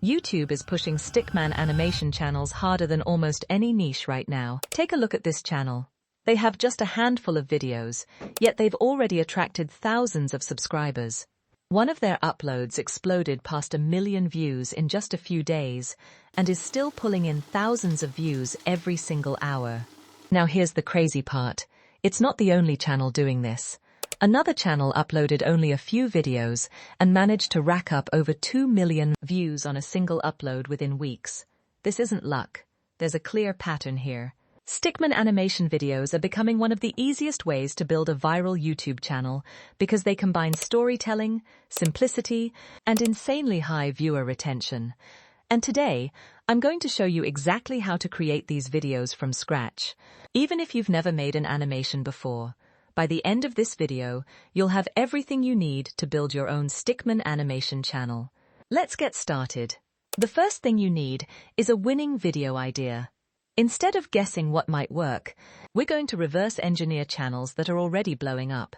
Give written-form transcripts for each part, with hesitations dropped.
YouTube is pushing Stickman animation channels harder than almost any niche right now. Take a look at this channel. They have just a handful of videos, yet they've already attracted thousands of subscribers. One of their uploads exploded past 1 million views in just a few days and is still pulling in thousands of views every single hour. Now here's the crazy part. It's not the only channel doing this. Another channel uploaded only a few videos and managed to rack up over 2 million views on a single upload within weeks. This isn't luck. There's a clear pattern here. Stickman animation videos are becoming one of the easiest ways to build a viral YouTube channel because they combine storytelling, simplicity, and insanely high viewer retention. And today, I'm going to show you exactly how to create these videos from scratch. Even if you've never made an animation before, by the end of this video, you'll have everything you need to build your own Stickman animation channel. Let's get started. The first thing you need is a winning video idea. Instead of guessing what might work, we're going to reverse engineer channels that are already blowing up.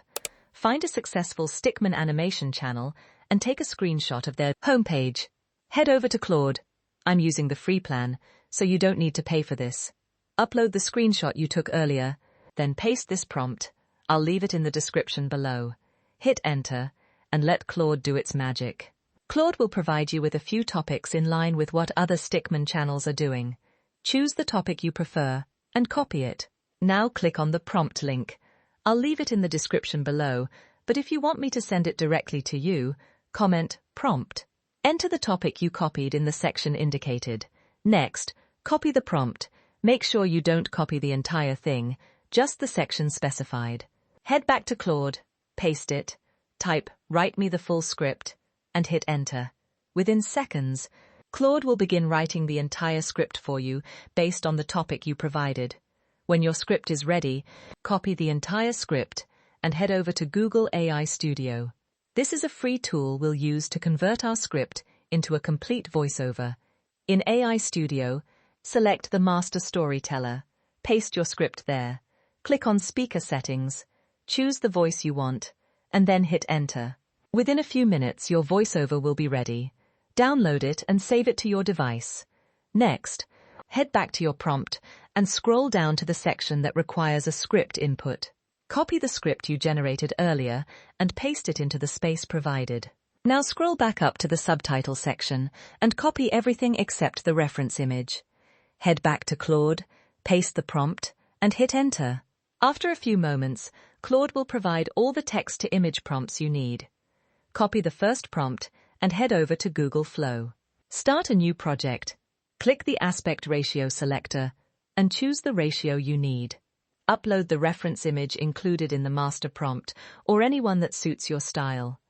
Find a successful Stickman animation channel and take a screenshot of their homepage. Head over to Claude. I'm using the free plan, so you don't need to pay for this. Upload the screenshot you took earlier, then paste this prompt. I'll leave it in the description below. Hit enter and let Claude do its magic. Claude will provide you with a few topics in line with what other Stickman channels are doing. Choose the topic you prefer and copy it. Now click on the prompt link. I'll leave it in the description below, but if you want me to send it directly to you, comment prompt. Enter the topic you copied in the section indicated. Next, copy the prompt. Make sure you don't copy the entire thing, just the section specified. Head back to Claude, paste it, type "Write me the full script," and hit enter. Within seconds, Claude will begin writing the entire script for you based on the topic you provided. When your script is ready, copy the entire script and head over to Google AI Studio. This is a free tool we'll use to convert our script into a complete voiceover. In AI Studio, select the Master Storyteller. Paste your script there. Click on Speaker Settings. Choose the voice you want, and then hit enter. Within a few minutes, your voiceover will be ready. Download it and save it to your device. Next, head back to your prompt and scroll down to the section that requires a script input. Copy the script you generated earlier and paste it into the space provided. Now scroll back up to the subtitle section and copy everything except the reference image. Head back to Claude, paste the prompt, and hit enter. After a few moments, Claude will provide all the text-to-image prompts you need. Copy the first prompt and head over to Google Flow. Start a new project. Click the aspect ratio selector and choose the ratio you need. Upload the reference image included in the master prompt or any one that suits your style.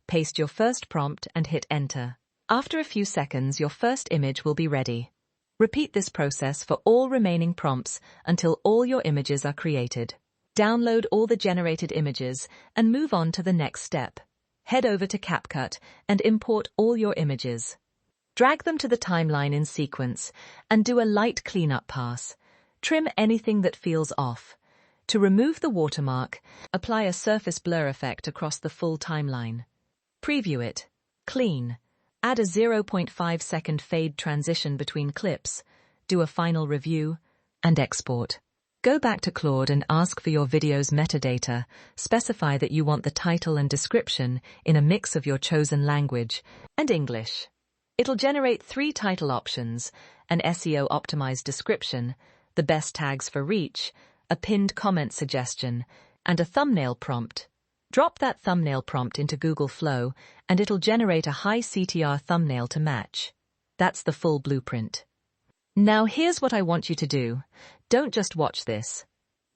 Paste your first prompt and hit enter. After a few seconds, your first image will be ready. Repeat this process for all remaining prompts until all your images are created. Download all the generated images and move on to the next step. Head over to CapCut and import all your images. Drag them to the timeline in sequence and do a light cleanup pass. Trim anything that feels off. To remove the watermark, apply a surface blur effect across the full timeline. Preview it. Clean. Add a 0.5-second fade transition between clips. Do a final review and export. Go back to Claude and ask for your video's metadata. Specify that you want the title and description in a mix of your chosen language and English. It'll generate 3 title options: an SEO-optimized description, the best tags for reach, a pinned comment suggestion, and a thumbnail prompt. Drop that thumbnail prompt into Google Flow, and it'll generate a high CTR thumbnail to match. That's the full blueprint. Now here's what I want you to do. Don't just watch this.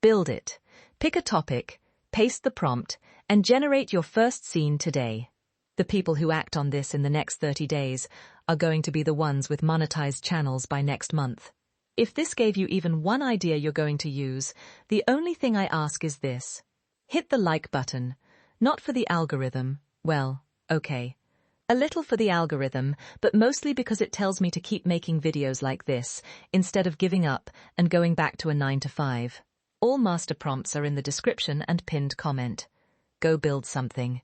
Build it. Pick a topic, paste the prompt, and generate your first scene today. The people who act on this in the next 30 days are going to be the ones with monetized channels by next month. If this gave you even one idea you're going to use, the only thing I ask is this. Hit the like button. Not for the algorithm. Well, okay. A little for the algorithm, but mostly because it tells me to keep making videos like this, instead of giving up and going back to a 9-to-5. All master prompts are in the description and pinned comment. Go build something.